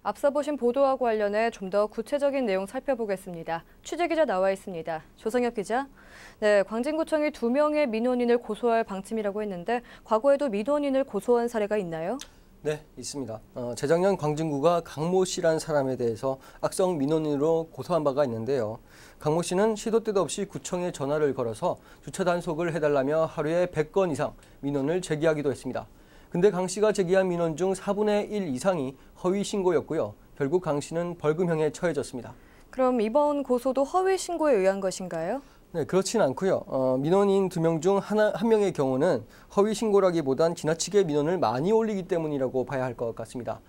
앞서 보신 보도와 관련해 좀 더 구체적인 내용 살펴보겠습니다. 취재기자 나와 있습니다. 조성엽 기자. 네, 광진구청이 2명의 민원인을 고소할 방침이라고 했는데 과거에도 민원인을 고소한 사례가 있나요? 네, 있습니다. 재작년 광진구가 강모 씨라는 사람에 대해서 악성 민원인으로 고소한 바가 있는데요. 강모 씨는 시도 때도 없이 구청에 전화를 걸어서 주차 단속을 해달라며 하루에 100건 이상 민원을 제기하기도 했습니다. 근데 강 씨가 제기한 민원 중 4분의 1 이상이 허위 신고였고요. 결국 강 씨는 벌금형에 처해졌습니다. 그럼 이번 고소도 허위 신고에 의한 것인가요? 네, 그렇진 않고요. 민원인 2명 중 한 명의 경우는 허위 신고라기보단 지나치게 민원을 많이 올리기 때문이라고 봐야 할 것 같습니다.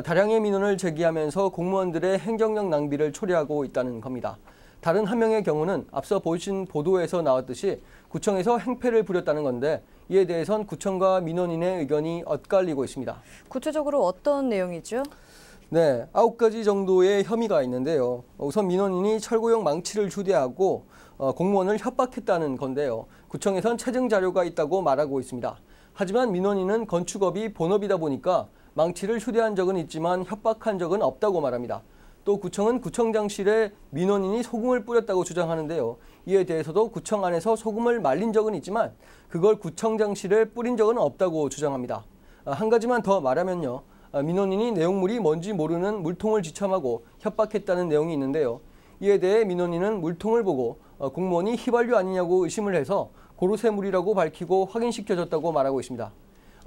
다량의 민원을 제기하면서 공무원들의 행정력 낭비를 초래하고 있다는 겁니다. 다른 한 명의 경우는 앞서 보신 보도에서 나왔듯이 구청에서 행패를 부렸다는 건데 이에 대해선 구청과 민원인의 의견이 엇갈리고 있습니다. 구체적으로 어떤 내용이죠? 네, 9가지 정도의 혐의가 있는데요. 우선 민원인이 철거용 망치를 휴대하고 공무원을 협박했다는 건데요. 구청에선 체증 자료가 있다고 말하고 있습니다. 하지만 민원인은 건축업이 본업이다 보니까 망치를 휴대한 적은 있지만 협박한 적은 없다고 말합니다. 또 구청은 구청장실에 민원인이 소금을 뿌렸다고 주장하는데요. 이에 대해서도 구청 안에서 소금을 말린 적은 있지만 그걸 구청장실에 뿌린 적은 없다고 주장합니다. 한 가지만 더 말하면요. 민원인이 내용물이 뭔지 모르는 물통을 지참하고 협박했다는 내용이 있는데요. 이에 대해 민원인은 물통을 보고 공무원이 휘발유 아니냐고 의심을 해서 고로쇠물이라고 밝히고 확인시켜줬다고 말하고 있습니다.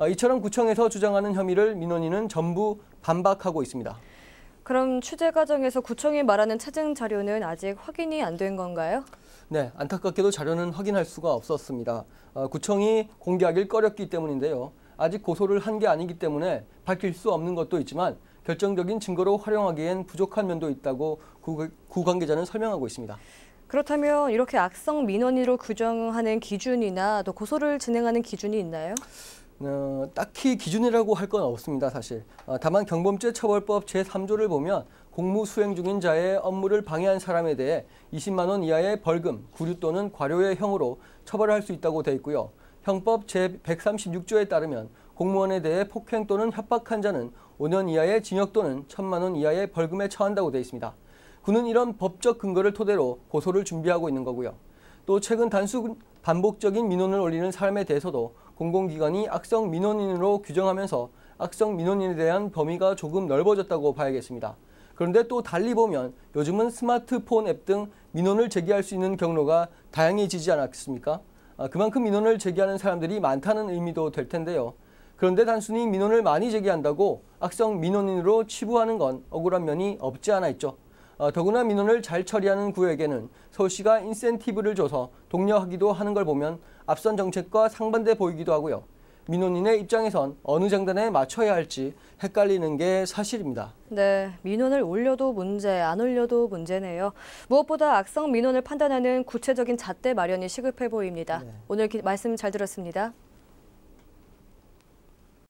이처럼 구청에서 주장하는 혐의를 민원인은 전부 반박하고 있습니다. 그럼 취재 과정에서 구청이 말하는 체증 자료는 아직 확인이 안 된 건가요? 네, 안타깝게도 자료는 확인할 수가 없었습니다. 구청이 공개하길 꺼렸기 때문인데요. 아직 고소를 한 게 아니기 때문에 밝힐 수 없는 것도 있지만 결정적인 증거로 활용하기엔 부족한 면도 있다고 구 관계자는 설명하고 있습니다. 그렇다면 이렇게 악성 민원인으로 규정하는 기준이나 또 고소를 진행하는 기준이 있나요? 딱히 기준이라고 할 건 없습니다, 사실. 다만 경범죄 처벌법 제3조를 보면 공무 수행 중인 자의 업무를 방해한 사람에 대해 20만 원 이하의 벌금, 구류 또는 과료의 형으로 처벌할 수 있다고 돼 있고요. 형법 제136조에 따르면 공무원에 대해 폭행 또는 협박한 자는 5년 이하의 징역 또는 1,000만 원 이하의 벌금에 처한다고 돼 있습니다. 군은 이런 법적 근거를 토대로 고소를 준비하고 있는 거고요. 또 최근 단순 반복적인 민원을 올리는 사람에 대해서도 공공기관이 악성 민원인으로 규정하면서 악성 민원인에 대한 범위가 조금 넓어졌다고 봐야겠습니다. 그런데 또 달리 보면 요즘은 스마트폰 앱 등 민원을 제기할 수 있는 경로가 다양해지지 않았습니까? 그만큼 민원을 제기하는 사람들이 많다는 의미도 될 텐데요. 그런데 단순히 민원을 많이 제기한다고 악성 민원인으로 치부하는 건 억울한 면이 없지 않아 있죠. 더구나 민원을 잘 처리하는 구에게는 서울시가 인센티브를 줘서 독려하기도 하는 걸 보면 앞선 정책과 상반돼 보이기도 하고요. 민원인의 입장에선 어느 장단에 맞춰야 할지 헷갈리는 게 사실입니다. 네, 민원을 올려도 문제, 안 올려도 문제네요. 무엇보다 악성 민원을 판단하는 구체적인 잣대 마련이 시급해 보입니다. 네. 오늘 말씀 잘 들었습니다.